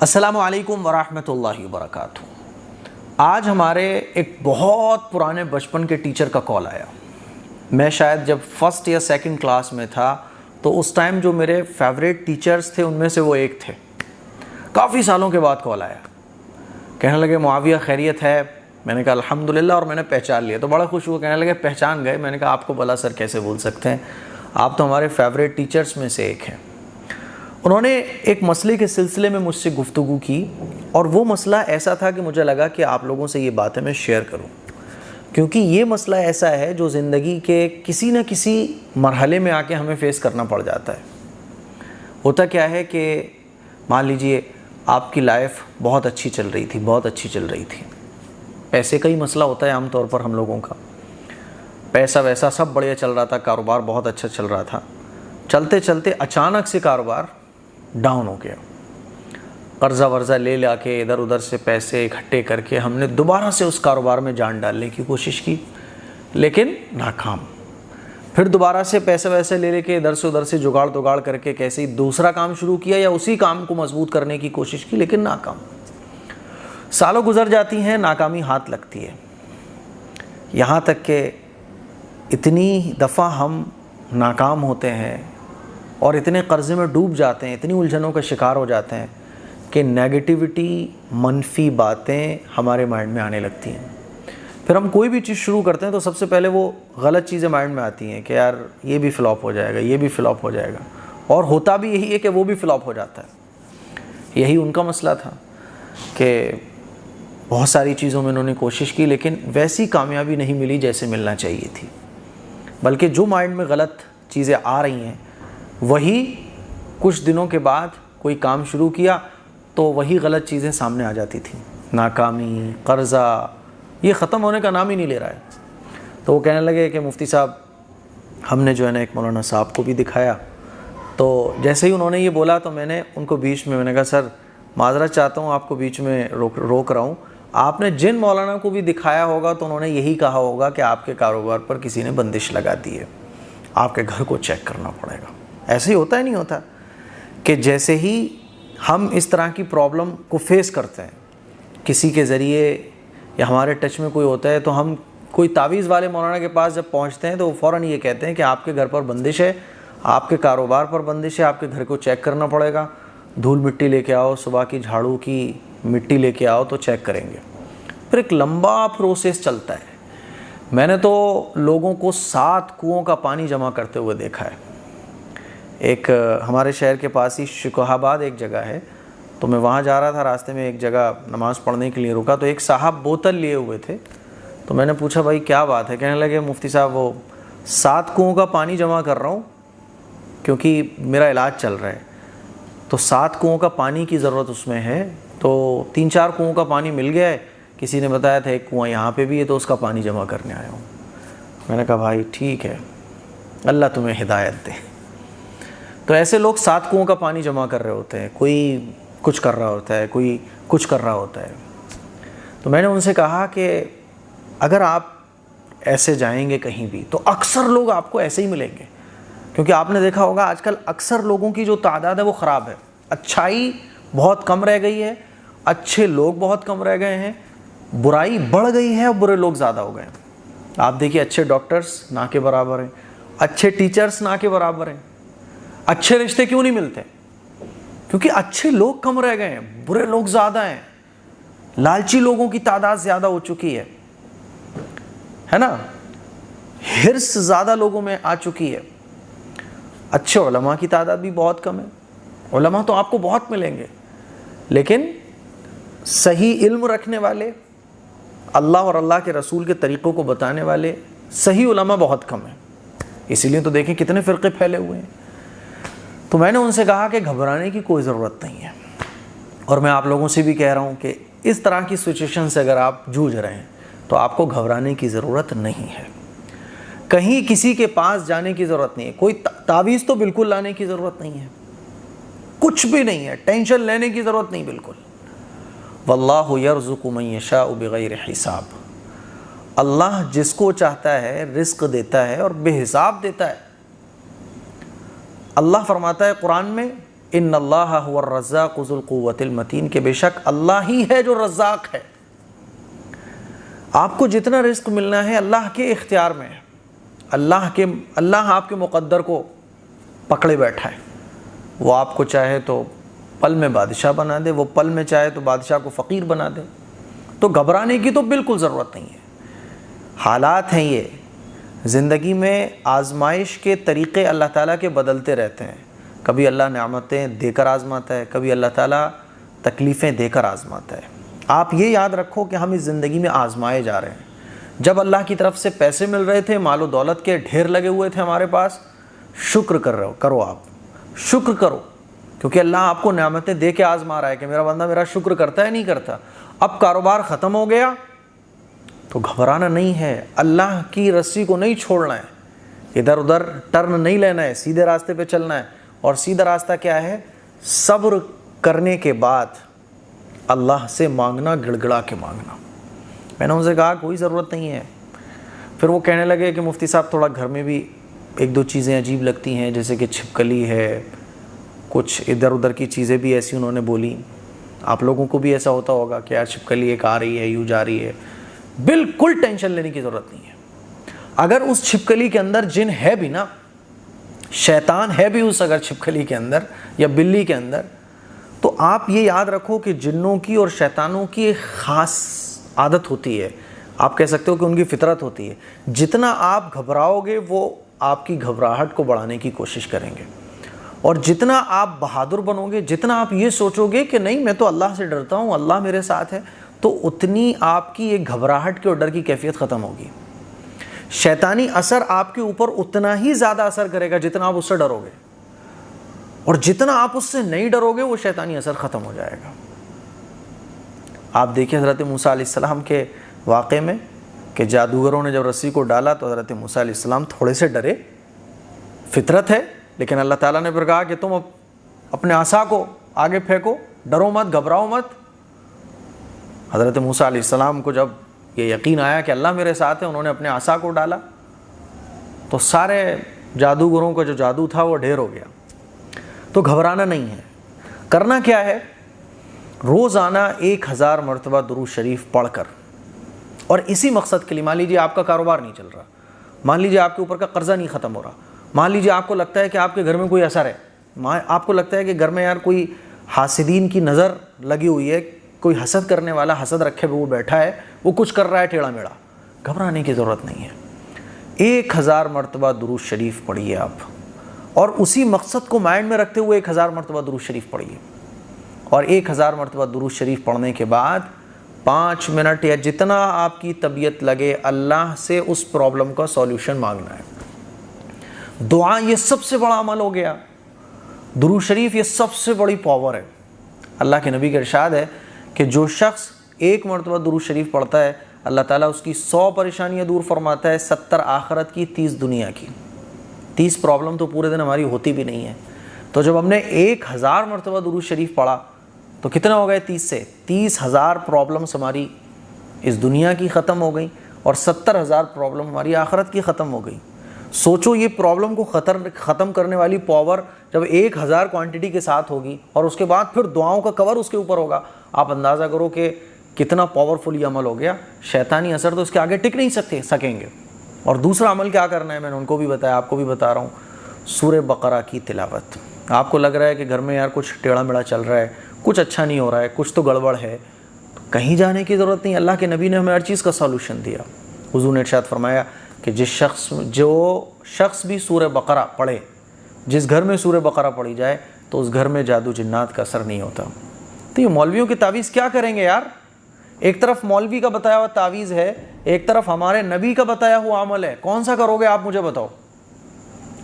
السلام علیکم ورحمۃ اللہ وبرکاتہ۔ آج ہمارے ایک بہت پرانے بچپن کے ٹیچر کا کال آیا۔ میں شاید جب فرسٹ یا سیکنڈ کلاس میں تھا تو اس ٹائم جو میرے فیوریٹ ٹیچرز تھے ان میں سے وہ ایک تھے۔ کافی سالوں کے بعد کال آیا، کہنے لگے معاویہ خیریت ہے؟ میں نے کہا الحمدللہ، اور میں نے پہچان لیا تو بڑا خوش ہوا۔ کہنے لگے پہچان گئے؟ میں نے کہا آپ کو بھلا سر کیسے بھول سکتے ہیں، آپ تو ہمارے فیوریٹ ٹیچرز میں سے ایک ہیں۔ انہوں نے ایک مسئلے کے سلسلے میں مجھ سے گفتگو کی، اور وہ مسئلہ ایسا تھا کہ مجھے لگا کہ آپ لوگوں سے یہ باتیں میں شیئر کروں، کیونکہ یہ مسئلہ ایسا ہے جو زندگی کے کسی نہ کسی مرحلے میں آ کے ہمیں فیس کرنا پڑ جاتا ہے۔ ہوتا کیا ہے کہ مان لیجئے آپ کی لائف بہت اچھی چل رہی تھی، بہت اچھی چل رہی تھی، پیسے کا ہی مسئلہ ہوتا ہے عام طور پر ہم لوگوں کا، پیسہ ویسا سب بڑھیا چل رہا تھا، کاروبار بہت اچھا چل رہا تھا، چلتے چلتے اچانک سے کاروبار ڈاؤن ہو گیا۔ قرضہ ورضہ لے لا کے ادھر ادھر سے پیسے اکٹھے کر کے ہم نے دوبارہ سے اس کاروبار میں جان ڈالنے کی کوشش کی، لیکن ناکام۔ پھر دوبارہ سے پیسے ویسے لے کے ادھر سے جگاڑ کر کے کیسے ہی دوسرا کام شروع کیا یا اسی کام کو مضبوط کرنے کی کوشش کی، لیکن ناکام۔ سالوں گزر جاتی ہیں، ناکامی ہاتھ لگتی ہے، یہاں تک کہ اتنی دفعہ ہم ناکام ہوتے ہیں اور اتنے قرضے میں ڈوب جاتے ہیں، اتنی الجھنوں کا شکار ہو جاتے ہیں کہ نیگیٹیوٹی، منفی باتیں ہمارے مائنڈ میں آنے لگتی ہیں۔ پھر ہم کوئی بھی چیز شروع کرتے ہیں تو سب سے پہلے وہ غلط چیزیں مائنڈ میں آتی ہیں کہ یار یہ بھی فلاپ ہو جائے گا، یہ بھی فلاپ ہو جائے گا، اور ہوتا بھی یہی ہے کہ وہ بھی فلاپ ہو جاتا ہے۔ یہی ان کا مسئلہ تھا کہ بہت ساری چیزوں میں انہوں نے کوشش کی، لیکن ویسی کامیابی نہیں ملی جیسے ملنا چاہیے تھی، بلکہ جو مائنڈ میں غلط چیزیں آ رہی ہیں وہی کچھ دنوں کے بعد کوئی کام شروع کیا تو وہی غلط چیزیں سامنے آ جاتی تھیں۔ ناکامی، قرضہ، یہ ختم ہونے کا نام ہی نہیں لے رہا ہے۔ تو وہ کہنے لگے کہ مفتی صاحب ہم نے جو ہے نا ایک مولانا صاحب کو بھی دکھایا، تو جیسے ہی انہوں نے یہ بولا تو میں نے ان کو بیچ میں نے کہا سر معذرت چاہتا ہوں، آپ کو بیچ میں روک رہا ہوں، آپ نے جن مولانا کو بھی دکھایا ہوگا تو انہوں نے یہی کہا ہوگا کہ آپ کے کاروبار پر کسی نے بندش لگا دی ہے، آپ کے گھر کو چیک کرنا پڑے گا۔ ایسے ہی ہوتا ہی نہیں ہوتا کہ جیسے ہی ہم اس طرح کی پرابلم کو فیس کرتے ہیں، کسی کے ذریعے یا ہمارے ٹچ میں کوئی ہوتا ہے، تو ہم کوئی تعویذ والے مولانا کے پاس جب پہنچتے ہیں تو وہ فوراً یہ کہتے ہیں کہ آپ کے گھر پر بندش ہے، آپ کے کاروبار پر بندش ہے، آپ کے گھر کو چیک کرنا پڑے گا، دھول مٹی لے کے آؤ، صبح کی جھاڑو کی مٹی لے کے آؤ تو چیک کریں گے۔ پھر ایک لمبا پروسیس چلتا ہے۔ میں نے تو لوگوں کو 7 کنوؤں کا پانی جمع کرتے ہوئے دیکھا ہے۔ ایک ہمارے شہر کے پاس ہی شکوہ آباد ایک جگہ ہے، تو میں وہاں جا رہا تھا، راستے میں ایک جگہ نماز پڑھنے کے لیے رکا تو ایک صاحب بوتل لیے ہوئے تھے، تو میں نے پوچھا بھائی کیا بات ہے؟ کہنے لگے مفتی صاحب وہ 7 کنوؤں کا پانی جمع کر رہا ہوں کیونکہ میرا علاج چل رہا ہے، تو 7 کنوؤں کا پانی کی ضرورت اس میں ہے، تو 3-4 کنوؤں کا پانی مل گیا ہے، کسی نے بتایا تھا ایک کنواں یہاں پہ بھی ہے تو اس کا پانی جمع کرنے آیا ہوں۔ میں نے کہا بھائی ٹھیک ہے، اللہ تمہیں ہدایت دے۔ تو ایسے لوگ 7 کنوؤں کا پانی جمع کر رہے ہوتے ہیں، کوئی کچھ کر رہا ہوتا ہے، کوئی کچھ کر رہا ہوتا ہے۔ تو میں نے ان سے کہا کہ اگر آپ ایسے جائیں گے کہیں بھی تو اکثر لوگ آپ کو ایسے ہی ملیں گے، کیونکہ آپ نے دیکھا ہوگا آج کل اکثر لوگوں کی جو تعداد ہے وہ خراب ہے، اچھائی بہت کم رہ گئی ہے، اچھے لوگ بہت کم رہ گئے ہیں، برائی بڑھ گئی ہے اور برے لوگ زیادہ ہو گئے ہیں۔ آپ دیکھیے اچھے ڈاکٹرز نہ کے برابر ہیں، اچھے ٹیچرز نہ کے برابر ہیں۔ اچھے رشتے کیوں نہیں ملتے؟ کیونکہ اچھے لوگ کم رہ گئے ہیں، برے لوگ زیادہ ہیں، لالچی لوگوں کی تعداد زیادہ ہو چکی ہے نا، ہرس زیادہ لوگوں میں آ چکی ہے۔ اچھے علماء کی تعداد بھی بہت کم ہے، علماء تو آپ کو بہت ملیں گے، لیکن صحیح علم رکھنے والے، اللہ اور اللہ کے رسول کے طریقوں کو بتانے والے صحیح علماء بہت کم ہیں۔ اسی لیے تو دیکھیں کتنے فرقے پھیلے ہوئے ہیں۔ تو میں نے ان سے کہا کہ گھبرانے کی کوئی ضرورت نہیں ہے، اور میں آپ لوگوں سے بھی کہہ رہا ہوں کہ اس طرح کی سچویشن سے اگر آپ جوجھ رہے ہیں تو آپ کو گھبرانے کی ضرورت نہیں ہے، کہیں کسی کے پاس جانے کی ضرورت نہیں ہے، کوئی تعویذ تو بالکل لانے کی ضرورت نہیں ہے، کچھ بھی نہیں ہے، ٹینشن لینے کی ضرورت نہیں بالکل۔ واللہ یرزق من یشاء بغیر حساب، اللہ جس کو چاہتا ہے رزق دیتا ہے اور بے حساب دیتا ہے۔ اللہ فرماتا ہے قرآن میں ان اللہ هو الرزاق ذو القوۃ المتین، کہ بے شک اللہ ہی ہے جو رزاق ہے۔ آپ کو جتنا رزق ملنا ہے اللہ کے اختیار میں ہے، اللہ آپ کے مقدر کو پکڑے بیٹھا ہے۔ وہ آپ کو چاہے تو پل میں بادشاہ بنا دے، وہ پل میں چاہے تو بادشاہ کو فقیر بنا دے۔ تو گھبرانے کی تو بالکل ضرورت نہیں ہے۔ حالات ہیں یہ، زندگی میں آزمائش کے طریقے اللہ تعالیٰ کے بدلتے رہتے ہیں۔ کبھی اللہ نعمتیں دے کر آزماتا ہے، کبھی اللہ تعالیٰ تکلیفیں دے کر آزماتا ہے۔ آپ یہ یاد رکھو کہ ہم اس زندگی میں آزمائے جا رہے ہیں۔ جب اللہ کی طرف سے پیسے مل رہے تھے، مال و دولت کے ڈھیر لگے ہوئے تھے ہمارے پاس، شکر کرو آپ شکر کرو، کیونکہ اللہ آپ کو نعمتیں دے کے آزما رہا ہے کہ میرا بندہ میرا شکر کرتا ہے نہیں کرتا۔ اب کاروبار ختم ہو گیا تو گھبرانا نہیں ہے، اللہ کی رسی کو نہیں چھوڑنا ہے، ادھر ادھر ٹرن نہیں لینا ہے، سیدھے راستے پہ چلنا ہے۔ اور سیدھا راستہ کیا ہے؟ صبر کرنے کے بعد اللہ سے مانگنا، گڑ گڑا کے مانگنا۔ میں نے ان سے کہا کوئی ضرورت نہیں ہے۔ پھر وہ کہنے لگے کہ مفتی صاحب تھوڑا گھر میں بھی ایک دو چیزیں عجیب لگتی ہیں، جیسے کہ چھپکلی ہے، کچھ ادھر ادھر کی چیزیں بھی ایسی انہوں نے بولی۔ آپ لوگوں کو بھی ایسا ہوتا ہوگا کہ یار چھپکلی ایک آ رہی ہے، یوں جا رہی ہے۔ بالکل ٹینشن لینے کی ضرورت نہیں ہے۔ اگر اس چھپکلی کے اندر جن ہے بھی نا، شیطان ہے بھی اس اگر چھپکلی کے اندر یا بلی کے اندر، تو آپ یہ یاد رکھو کہ جنوں کی اور شیطانوں کی ایک خاص عادت ہوتی ہے، آپ کہہ سکتے ہو کہ ان کی فطرت ہوتی ہے۔ جتنا آپ گھبراؤ گے وہ آپ کی گھبراہٹ کو بڑھانے کی کوشش کریں گے، اور جتنا آپ بہادر بنو گے، جتنا آپ یہ سوچو گے کہ نہیں میں تو اللہ سے ڈرتا ہوں، اللہ میرے ساتھ ہے، تو اتنی آپ کی ایک گھبراہٹ کے اور ڈر کی کیفیت ختم ہوگی۔ شیطانی اثر آپ کے اوپر اتنا ہی زیادہ اثر کرے گا جتنا آپ اس سے ڈرو گے، اور جتنا آپ اس سے نہیں ڈرو گے وہ شیطانی اثر ختم ہو جائے گا۔ آپ دیکھیں حضرت موسیٰ علیہ السلام کے واقعے میں کہ جادوگروں نے جب رسی کو ڈالا تو حضرت موسیٰ علیہ السلام تھوڑے سے ڈرے، فطرت ہے، لیکن اللہ تعالیٰ نے پھر کہا کہ تم اپنے عصا کو آگے پھینکو، ڈرو مت، گھبراؤ مت۔ حضرت موسیٰ علیہ السلام کو جب یہ یقین آیا کہ اللہ میرے ساتھ ہے، انہوں نے اپنے عصا کو ڈالا تو سارے جادوگروں کا جو جادو تھا وہ ڈھیر ہو گیا۔ تو گھبرانا نہیں ہے، کرنا کیا ہے؟ روزانہ 1000 مرتبہ درود شریف پڑھ کر، اور اسی مقصد کے لیے، مان لیجیے آپ کا کاروبار نہیں چل رہا، مان لیجیے آپ کے اوپر کا قرضہ نہیں ختم ہو رہا، مان لیجیے آپ کو لگتا ہے کہ آپ کے گھر میں کوئی اثر ہے، آپ کو لگتا ہے کہ گھر میں یار کوئی حاسدین کی نظر لگی ہوئی ہے، کوئی حسد کرنے والا حسد رکھے ہوئے وہ بیٹھا ہے، وہ کچھ کر رہا ہے ٹیڑھا میڑھا، گھبرانے کی ضرورت نہیں ہے۔ 1000 مرتبہ درود شریف پڑھیے آپ، اور اسی مقصد کو مائنڈ میں رکھتے ہوئے 1000 مرتبہ درود شریف پڑھیے، اور 1000 مرتبہ درود شریف پڑھنے کے بعد 5 منٹ یا جتنا آپ کی طبیعت لگے اللہ سے اس پرابلم کا سولوشن مانگنا ہے۔ دعا یہ سب سے بڑا عمل ہو گیا، درود شریف یہ سب سے بڑی پاور ہے۔ اللہ کے نبی کا ارشاد ہے کہ جو شخص 1 مرتبہ درود شریف پڑھتا ہے، اللہ تعالیٰ اس کی 100 پریشانیاں دور فرماتا ہے، 70 آخرت کی، 30 دنیا کی۔ 30 پرابلم تو پورے دن ہماری ہوتی بھی نہیں ہے، تو جب ہم نے 1000 مرتبہ درود شریف پڑھا تو کتنا ہو گئے؟ 30 سے 30,000 پرابلمس ہماری اس دنیا کی ختم ہو گئیں، اور 70,000 پرابلم ہماری آخرت کی ختم ہو گئی۔ سوچو یہ پرابلم کو ختم کرنے والی پاور جب 1000 کوانٹٹی کے ساتھ ہوگی، اور اس کے بعد پھر دعاؤں کا کور اس کے اوپر ہوگا، آپ اندازہ کرو کہ کتنا پاورفل یہ عمل ہو گیا۔ شیطانی اثر تو اس کے آگے ٹک نہیں سکیں گے۔ اور دوسرا عمل کیا کرنا ہے، میں نے ان کو بھی بتایا، آپ کو بھی بتا رہا ہوں، سورہ بقرہ کی تلاوت۔ آپ کو لگ رہا ہے کہ گھر میں یار کچھ ٹیڑھا میڑھا چل رہا ہے، کچھ اچھا نہیں ہو رہا ہے، کچھ تو گڑبڑ ہے، تو کہیں جانے کی ضرورت نہیں، اللہ کے نبی نے ہمیں ہر چیز کا سولوشن دیا۔ حضور نے ارشاد فرمایا کہ جو شخص بھی سورہ بقرہ پڑھے، جس گھر میں سورہ بقرہ پڑھی جائے تو اس گھر میں جادو جنات کا اثر نہیں ہوتا۔ تو یہ مولویوں کی تعویذ کیا کریں گے یار؟ ایک طرف مولوی کا بتایا ہوا تعویذ ہے، ایک طرف ہمارے نبی کا بتایا ہوا عمل ہے، کون سا کرو گے آپ مجھے بتاؤ؟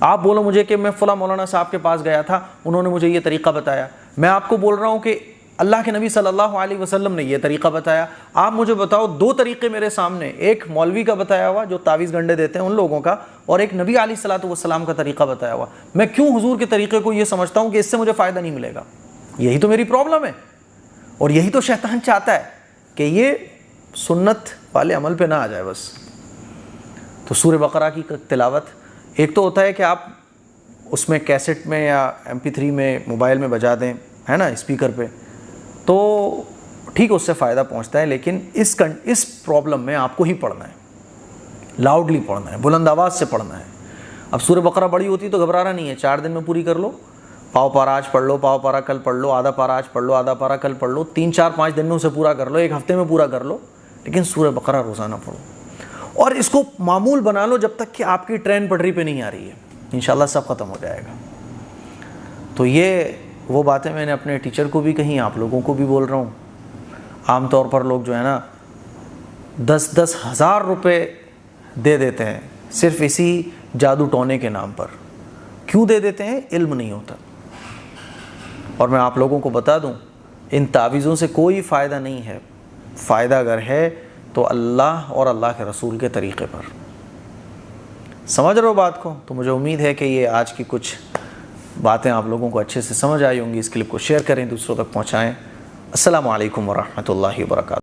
آپ بولو مجھے کہ میں فلاں مولانا صاحب کے پاس گیا تھا، انہوں نے مجھے یہ طریقہ بتایا، میں آپ کو بول رہا ہوں کہ اللہ کے نبی صلی اللہ علیہ وسلم نے یہ طریقہ بتایا، آپ مجھے بتاؤ 2 طریقے میرے سامنے، ایک مولوی کا بتایا ہوا جو تعویذ گنڈے دیتے ہیں ان لوگوں کا، اور ایک نبی علیہ الصلوۃ والسلام کا طریقہ بتایا ہوا، میں کیوں حضور کے طریقے کو یہ سمجھتا ہوں کہ اس سے مجھے فائدہ نہیں ملے گا؟ یہی تو میری پرابلم ہے، اور یہی تو شیطان چاہتا ہے کہ یہ سنت والے عمل پہ نہ آ جائے بس۔ تو سورہ بقرہ کی تلاوت، ایک تو ہوتا ہے کہ آپ اس میں کیسٹ میں یا MP3 میں موبائل میں بجا دیں، ہے نا، اسپیکر پہ، تو ٹھیک اس سے فائدہ پہنچتا ہے، لیکن اس پرابلم میں آپ کو ہی پڑھنا ہے، لاؤڈلی پڑھنا ہے، بلند آواز سے پڑھنا ہے۔ اب سورہ بقرہ بڑی ہوتی تو گھبرانا نہیں ہے، 4 دن میں پوری کر لو، پاؤ پارا آج پڑھ لو، پاؤ پارا کل پڑھ لو، آدھا پارا آج پڑھ لو، آدھا پارا کل پڑھ لو، 3 4 5 دن میں اسے پورا کر لو، 1 ہفتے میں پورا کر لو، لیکن سورہ بقرہ روزانہ پڑھو، اور اس کو معمول بنا لو جب تک کہ آپ کی ٹرین پٹری پہ نہیں آ رہی ہے، انشاءاللہ سب ختم ہو جائے گا۔ تو یہ وہ باتیں میں نے اپنے ٹیچر کو بھی کہیں، آپ لوگوں کو بھی بول رہا ہوں۔ عام طور پر لوگ جو ہے نا 10 ہزار روپے دے دیتے ہیں صرف اسی جادو ٹونے کے نام پر۔ کیوں دے دیتے ہیں؟ علم نہیں ہوتا۔ اور میں آپ لوگوں کو بتا دوں، ان تعویذوں سے کوئی فائدہ نہیں ہے، فائدہ اگر ہے تو اللہ اور اللہ کے رسول کے طریقے پر۔ سمجھ رہے ہو بات کو؟ تو مجھے امید ہے کہ یہ آج کی کچھ باتیں آپ لوگوں کو اچھے سے سمجھ آئی ہوں گی۔ اس کلپ کو شیئر کریں، دوسروں تک پہنچائیں۔ السلام علیکم ورحمۃ اللہ وبرکاتہ۔